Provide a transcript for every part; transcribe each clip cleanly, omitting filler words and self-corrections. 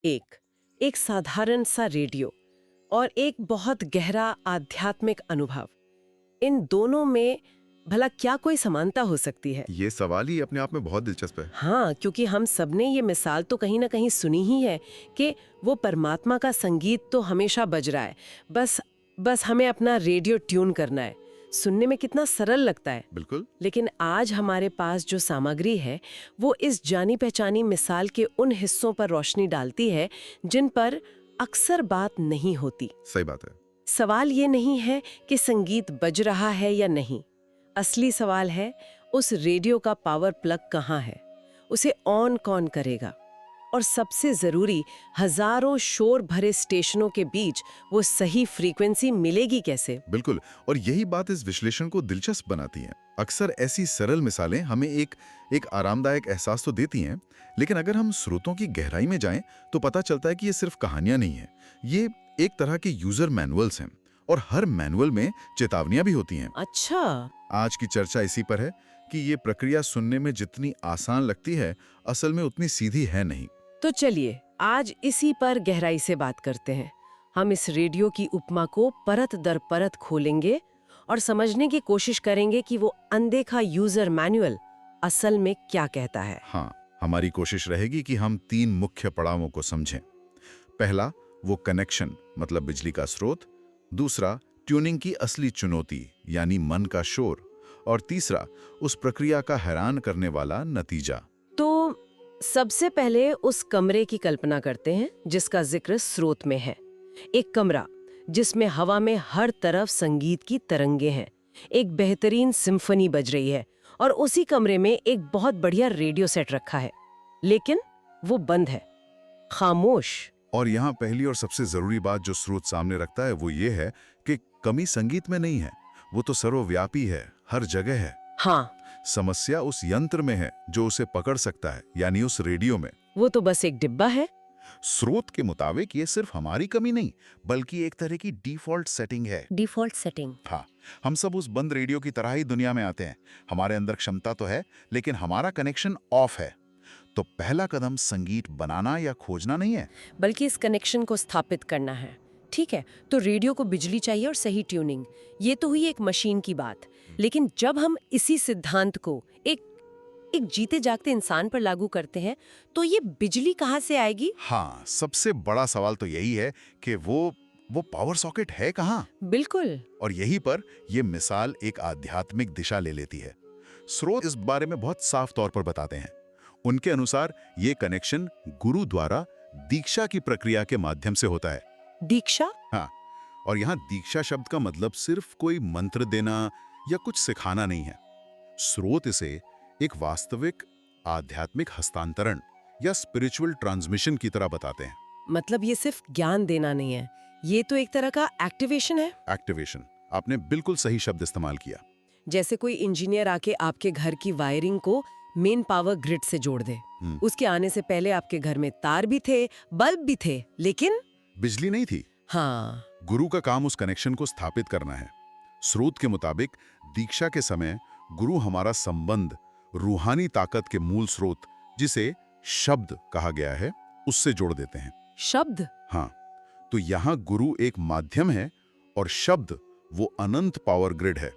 एक एक साधारण सा रेडियो और एक बहुत गहरा आध्यात्मिक अनुभव, इन दोनों में भला क्या कोई समानता हो सकती है? ये सवाल ही अपने आप में बहुत दिलचस्प है। हाँ, क्योंकि हम सबने ये मिसाल तो कहीं ना कहीं सुनी ही है कि वो परमात्मा का संगीत तो हमेशा बज रहा है, बस हमें अपना रेडियो ट्यून करना है। सुनने में कितना सरल लगता है। बिल्कुल। लेकिन आज हमारे पास जो सामग्री है वो इस जानी पहचानी मिसाल के उन हिस्सों पर रोशनी डालती है जिन पर अक्सर बात नहीं होती। सही बात है। सवाल ये नहीं है कि संगीत बज रहा है या नहीं। असली सवाल है उस रेडियो का पावर प्लग कहाँ है, उसे ऑन कौन करेगा, और सबसे जरूरी, हजारों शोर भरे स्टेशनों के बीच वो सही फ्रीक्वेंसी मिलेगी कैसे? बिल्कुल, और यही बात इस विश्लेषण को दिलचस्प बनाती है। अक्सर ऐसी सरल मिसालें हमें एक आरामदायक एहसास तो देती हैं, लेकिन अगर हम स्रोतों की गहराई में जाएं तो पता चलता है कि ये सिर्फ कहानियां नहीं है, ये एक तरह के यूजर मैनुअल्स हैं, और हर मैनुअल में चेतावनियां भी होती हैं। अच्छा। आज की चर्चा इसी पर है कि ये प्रक्रिया सुनने में जितनी आसान लगती है, असल में उतनी सीधी है नहीं। तो चलिए आज इसी पर गहराई से बात करते हैं। हम इस रेडियो की उपमा को परत दर परत खोलेंगे और समझने की कोशिश करेंगे कि वो अनदेखा यूजर मैनुअल असल में क्या कहता है। हाँ, हमारी कोशिश रहेगी कि हम 3 मुख्य पड़ावों को समझें। पहला, वो कनेक्शन मतलब बिजली का स्रोत। दूसरा, ट्यूनिंग की असली चुनौती यानी मन का शोर। और तीसरा, उस प्रक्रिया का हैरान करने वाला नतीजा। तो सबसे पहले उस कमरे की कल्पना करते हैं जिसका जिक्र स्रोत में है। एक कमरा जिसमें हवा में हर तरफ संगीत की तरंगे हैं, एक बेहतरीन सिम्फनी बज रही है, और उसी कमरे में एक बहुत बढ़िया रेडियो सेट रखा है, लेकिन वो बंद है, खामोश। और यहाँ पहली और सबसे जरूरी बात जो स्रोत सामने रखता है वो ये है कि कमी संगीत में नहीं है, वो तो सर्वव्यापी है, हर जगह है। हाँ, समस्या उस यंत्र में है जो उसे पकड़ सकता है, यानी उस रेडियो में। वो तो बस एक डिब्बा है। स्रोत के मुताबिक ये सिर्फ हमारी कमी नहीं, बल्कि एक तरह की डिफॉल्ट सेटिंग है। Default setting. हाँ, हम सब उस बंद रेडियो की तरह ही दुनिया में आते हैं। हमारे अंदर क्षमता तो है, लेकिन हमारा कनेक्शन ऑफ है। तो पहला कदम संगीत बनाना या खोजना नहीं है, बल्कि इस कनेक्शन को स्थापित करना है। ठीक है, तो रेडियो को बिजली चाहिए और सही ट्यूनिंग, ये तो हुई एक मशीन की बात। लेकिन जब हम इसी सिद्धांत को एक जीते जागते इंसान पर लागू करते हैं तो ये बिजली कहाँ से आएगी? हाँ, सबसे बड़ा सवाल तो यही है कि वो पावर सॉकेट है कहाँ? बिल्कुल। और यहीं पर ये मिसाल एक आध्यात्मिक दिशा ले लेती है। स्रोत इस बारे में बहुत साफ तौर पर बताते हैं। उनके अनुसार ये कनेक्शन गुरु द्वारा दीक्षा की प्रक्रिया के माध्यम से होता है। दीक्षा? हाँ, और यहाँ दीक्षा शब्द का मतलब सिर्फ कोई मंत्र देना या कुछ सिखाना नहीं है। स्रोत इसे एक वास्तविक आध्यात्मिक हस्तांतरण या स्पिरिचुअल ट्रांसमिशन की तरह बताते हैं। मतलब ये सिर्फ ज्ञान देना नहीं है, ये तो एक तरह का एक्टिवेशन है। एक्टिवेशन, आपने बिल्कुल सही शब्द इस्तेमाल किया। जैसे कोई इंजीनियर आके आपके घर की वायरिंग को मेन पावर ग्रिड से जोड़ दे। उसके आने से पहले आपके घर में तार भी थे, बल्ब भी थे, लेकिन बिजली नहीं थी। हाँ, गुरु का काम उस कनेक्शन को स्थापित करना है। स्रोत के मुताबिक दीक्षा के समय गुरु हमारा संबंध रूहानी ताकत के मूल स्रोत, जिसे शब्द कहा गया है, उससे जोड़ देते हैं। शब्द? हाँ, तो यहाँ गुरु एक माध्यम है और शब्द वो अनंत पावर ग्रिड है,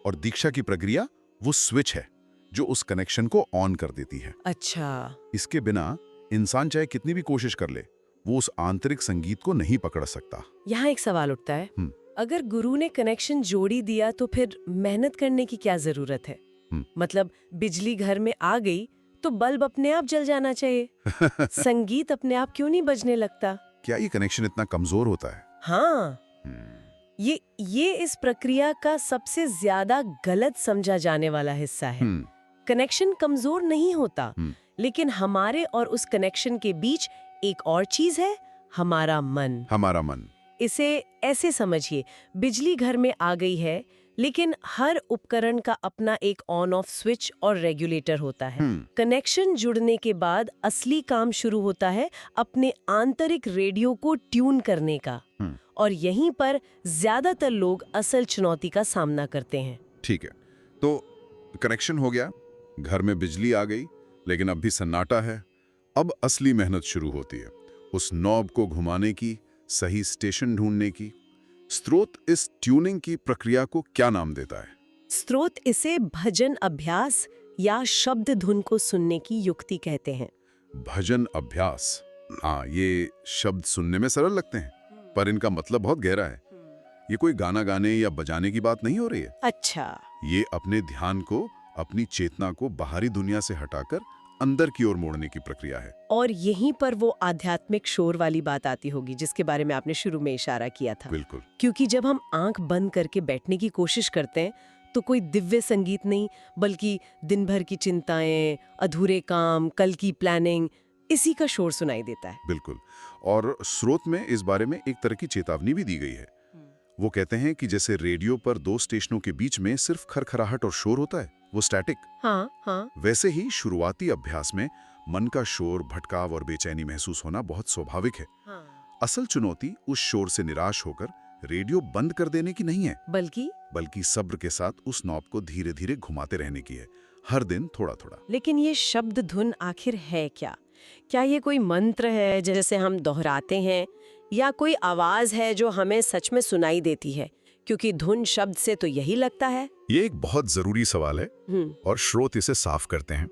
और दीक्षा की प्रक्रिया वो स्विच है जो उस कनेक्शन को ऑन कर देती है। अच्छा। इसके बिना इंसान चाहे कितनी भी कोशिश कर ले, वो उस आंतरिक संगीत को नहीं पकड़ सकता। यहाँ एक सवाल उठता है, अगर गुरु ने कनेक्शन जोड़ी दिया तो फिर मेहनत करने की क्या जरूरत है? मतलब बिजली घर में आ गई तो बल्ब अपने आप जल जाना चाहिए। संगीत अपने आप क्यों नहीं बजने लगता? क्या ये कनेक्शन इतना कमजोर होता है? हाँ, ये इस प्रक्रिया का सबसे ज्यादा गलत समझा जाने वाला हिस्सा है। कनेक्शन कमजोर नहीं होता, लेकिन हमारे और उस कनेक्शन के बीच एक और चीज है, हमारा मन। हमारा मन। इसे ऐसे समझिए, बिजली घर में आ गई है, लेकिन हर उपकरण का अपना एक ऑन ऑफ स्विच और रेगुलेटर होता है। कनेक्शन जुड़ने के बाद असली काम शुरू होता है अपने आंतरिक रेडियो को ट्यून करने का। और यहीं पर ज्यादातर लोग असल चुनौती का सामना करते हैं। ठीक है, तो कनेक्शन हो गया, घर में बिजली आ गई, लेकिन अब भी सन्नाटा है। अब असली मेहनत शुरू होती है। उस नॉब को घुमाने की, सही स्टेशन ढूंढने की। स्रोत इस ट्यूनिंग की प्रक्रिया को क्या नाम देता है? स्रोत इसे भजन अभ्यास या शब्द धुन को सुनने की युक्ति कहते हैं। भजन अभ्यास। हाँ, ये शब्द सुनने में सरल लगते हैं, पर इनका मतलब बहुत गहरा है। ये कोई गाना गाने या बजाने की बात नहीं हो रही है। अच्छा। ये अपने ध्यान को, अपनी चेतना को बाहरी दुनिया से हटाकर अंदर की ओर मोड़ने की प्रक्रिया है। और यहीं पर वो आध्यात्मिक शोर वाली बात आती होगी जिसके बारे में आपने शुरू में इशारा किया था। बिल्कुल। क्योंकि जब हम आंख बंद करके बैठने की कोशिश करते हैं तो कोई दिव्य संगीत नहीं, बल्कि दिन भर की चिंताएं, अधूरे काम, कल की प्लानिंग, इसी का शोर सुनाई देता है। बिल्कुल। और स्रोत में इस बारे में एक तरह की चेतावनी भी दी गई है। वो कहते हैं कि जैसे रेडियो पर दो स्टेशनों के बीच में सिर्फ खरखराहट और शोर होता है, वो स्टैटिक, हाँ। वैसे ही शुरुआती अभ्यास में मन का शोर, भटकाव और बेचैनी महसूस होना बहुत स्वाभाविक है। असल चुनौती उस शोर से निराश होकर रेडियो बंद कर देने की नहीं है, बल्कि सब्र के साथ उस नॉब को धीरे धीरे घुमाते रहने की है, हर दिन थोड़ा थोड़ा। लेकिन ये शब्द धुन आखिर है क्या? क्या ये कोई मंत्र है जैसे हम दोहराते हैं, या कोई आवाज है जो हमें सच में सुनाई देती है? क्योंकि धुन शब्द से तो यही लगता है। ये एक बहुत जरूरी सवाल है और स्रोत इसे साफ करते हैं।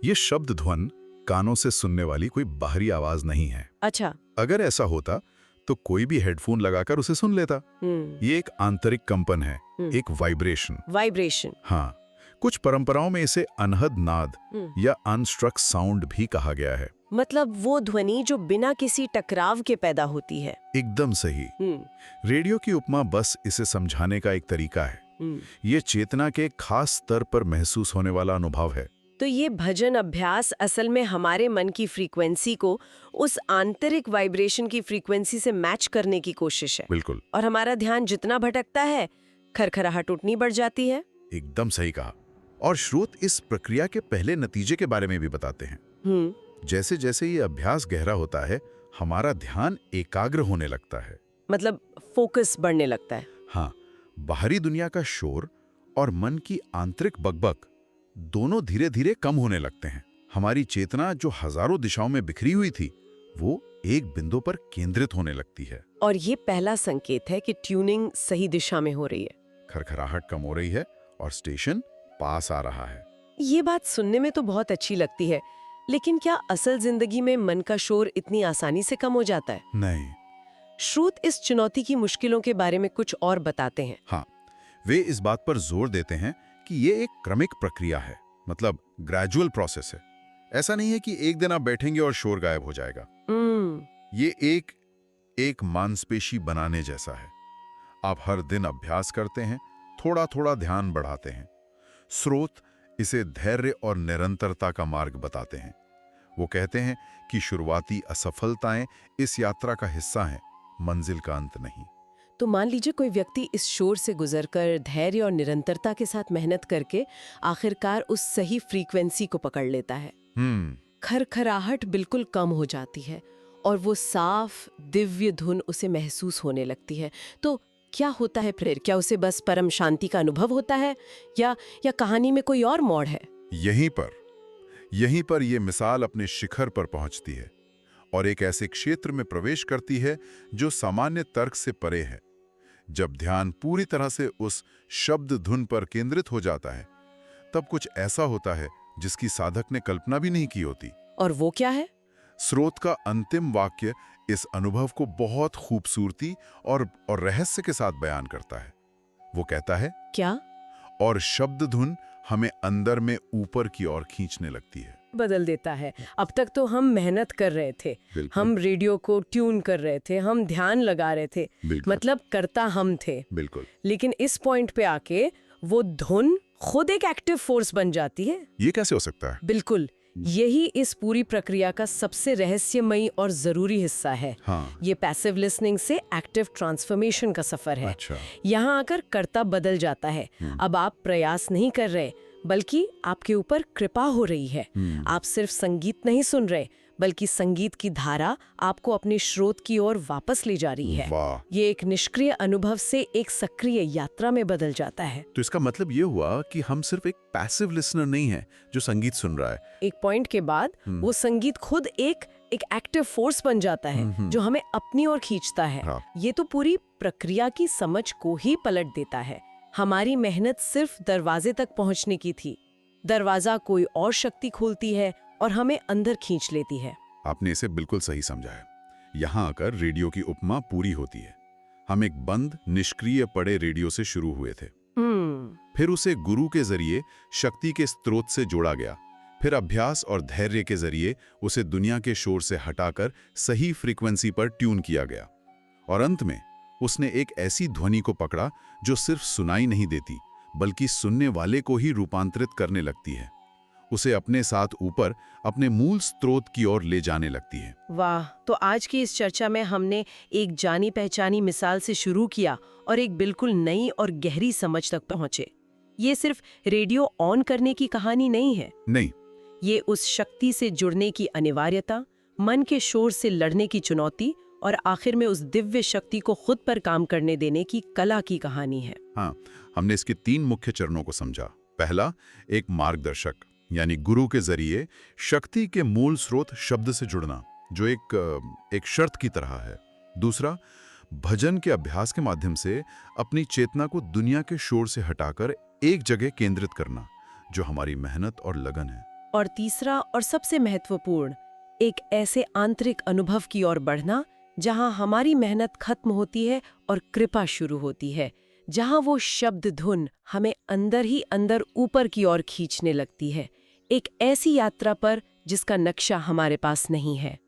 ये शब्द ध्वन कानों से सुनने वाली कोई बाहरी आवाज नहीं है। अच्छा। अगर ऐसा होता तो कोई भी हेडफोन लगाकर उसे सुन लेता। ये एक आंतरिक कंपन है, एक वाइब्रेशन। हाँ, कुछ परंपराओं में इसे अनहद नाद या अनस्ट्रक साउंड भी कहा गया है। मतलब वो ध्वनि जो बिना किसी टकराव के पैदा होती है। एकदम सही। रेडियो की उपमा बस इसे समझाने का एक तरीका है। ये चेतना के खास स्तर पर महसूस होने वाला अनुभव है। तो ये भजन अभ्यास असल में हमारे मन की फ्रीक्वेंसी को उस आंतरिक वाइब्रेशन की फ्रीक्वेंसी से मैच करने की कोशिश है। बिल्कुल। और हमारा ध्यान जितना भटकता है, खरखराहट उतनी बढ़ जाती है। एकदम सही कहा। और स्रोत इस प्रक्रिया के पहले नतीजे के बारे में भी बताते हैं। जैसे जैसे ये अभ्यास गहरा होता है, हमारा ध्यान एकाग्र होने लगता है। मतलब फोकस बढ़ने लगता है। हाँ, बाहरी दुनिया का शोर और मन की आंतरिक बकबक दोनों धीरे धीरे कम होने लगते हैं। हमारी चेतना जो हजारों दिशाओं में बिखरी हुई थी, वो एक बिंदु पर केंद्रित होने लगती है। और ये पहला संकेत है कि ट्यूनिंग सही दिशा में हो रही है। खरखराहट कम हो रही है और स्टेशन पास आ रहा है। ये बात सुनने में तो बहुत अच्छी लगती है, लेकिन क्या असल जिंदगी में मन का शोर इतनी आसानी से कम हो जाता है? नहीं। श्रुत इस चुनौती की मुश्किलों के बारे में कुछ और बताते हैं। हाँ, वे इस बात पर जोर देते हैं कि ये एक क्रमिक प्रक्रिया है, मतलब ग्रेजुअल प्रोसेस है। ऐसा नहीं है कि एक दिन आप बैठेंगे और शोर गायब हो जाएगा। ये एक मांसपेशी बनाने जैसा है। आप हर दिन अभ्यास करते हैं, थोड़ा थोड़ा ध्यान बढ़ाते हैं। स्रोत इसे धैर्य और निरंतरता का मार्ग बताते हैं। वो कहते हैं कि शुरुआती असफलताएं इस यात्रा का हिस्सा हैं, मंजिल का अंत नहीं। तो मान लीजिए कोई व्यक्ति इस शोर से गुजरकर धैर्य और निरंतरता के साथ मेहनत करके आखिरकार उस सही फ्रीक्वेंसी को पकड़ लेता है। खरखराहट बिल्कुल कम हो जाती है और वो साफ दिव्य धुन उसे महसूस होने लगती है। तो क्या होता है फिर? क्या उसे बस परम शांति का अनुभव होता है, या कहानी में कोई और मोड़ है? यहीं पर ये मिसाल अपने शिखर पर पहुंचती है और एक ऐसे क्षेत्र में प्रवेश करती है जो सामान्य तर्क से परे है। जब ध्यान पूरी तरह से उस शब्द धुन पर केंद्रित हो जाता है, तब कुछ ऐसा होता है जिसकी साधक ने कल्पना भी नहीं की होती। और वो क्या है? स्रोत का अंतिम वाक्य इस अनुभव को बहुत खूबसूरती और रहस्य के साथ बयान करता है। वो कहता है, क्या? और शब्द धुन हमें अंदर में ऊपर की ओर खींचने लगती है। बदल देता है। अब तक तो हम मेहनत कर रहे थे, हम रेडियो को ट्यून कर रहे थे, हम ध्यान लगा रहे थे, मतलब करता हम थे। बिल्कुल। लेकिन इस पॉइंट पे आके वो धुन खुद एक एक्टिव फोर्स बन जाती है। ये कैसे हो सकता है? बिल्कुल, यही इस पूरी प्रक्रिया का सबसे रहस्यमयी और जरूरी हिस्सा है। हाँ। ये पैसिव लिसनिंग से एक्टिव ट्रांसफॉर्मेशन का सफर है। अच्छा। यहाँ आकर कर्ता बदल जाता है। अब आप प्रयास नहीं कर रहे, बल्कि आपके ऊपर कृपा हो रही है। आप सिर्फ संगीत नहीं सुन रहे, बल्कि संगीत की धारा आपको अपने स्रोत की ओर वापस ले जा रही है। वाह। ये एक निष्क्रिय अनुभव से एक सक्रिय यात्रा में बदल जाता है। तो इसका मतलब ये हुआ कि हम सिर्फ एक पैसिव लिसनर नहीं है जो संगीत सुन रहा है। एक पॉइंट के बाद वो संगीत खुद एक एक एक्टिव फोर्स बन जाता है जो हमें अपनी ओर खींचता है। हाँ। ये तो पूरी प्रक्रिया की समझ को ही पलट देता है। हमारी मेहनत सिर्फ दरवाजे तक पहुंचने की थी, दरवाजा कोई और शक्ति खोलती है और हमें अंदर खींच लेती है। आपने इसे बिल्कुल सही समझा है। यहाँ आकर रेडियो की उपमा पूरी होती है। हम एक बंद निष्क्रिय पड़े रेडियो से शुरू हुए थे, फिर उसे गुरु के जरिए शक्ति के स्रोत से जोड़ा गया, फिर अभ्यास और धैर्य के जरिए उसे दुनिया के शोर से हटाकर सही फ्रीक्वेंसी पर ट्यून किया गया, और अंत में उसने एक ऐसी ध्वनि को पकड़ा जो सिर्फ सुनाई नहीं देती बल्कि सुनने वाले को ही रूपांतरित करने लगती है, उसे अपने साथ ऊपर अपने मूल स्रोत की ओर ले जाने लगती है। वाह, तो आज की इस चर्चा में हमने एक जानी पहचानी मिसाल से शुरू किया और एक बिल्कुल नई और गहरी समझ तक पहुंचे। ये सिर्फ रेडियो ऑन करने की कहानी नहीं है। नहीं, ये उस शक्ति से जुड़ने की अनिवार्यता, मन के शोर से लड़ने की चुनौती और आखिर में उस दिव्य शक्ति को खुद पर काम करने देने की कला की कहानी है। हाँ, हमने इसके 3 मुख्य चरणों को समझा। पहला, एक मार्गदर्शक यानी गुरु के जरिए शक्ति के मूल स्रोत शब्द से जुड़ना, जो एक शर्त की तरह है। दूसरा, भजन के अभ्यास के माध्यम से अपनी चेतना को दुनिया के शोर से हटाकर एक जगह केंद्रित करना, जो हमारी मेहनत और लगन है। और तीसरा और सबसे महत्वपूर्ण, एक ऐसे आंतरिक अनुभव की ओर बढ़ना जहां हमारी मेहनत खत्म होती है और कृपा शुरू होती है, जहां वो शब्द धुन हमें अंदर ही अंदर ऊपर की ओर खींचने लगती है, एक ऐसी यात्रा पर जिसका नक्शा हमारे पास नहीं है।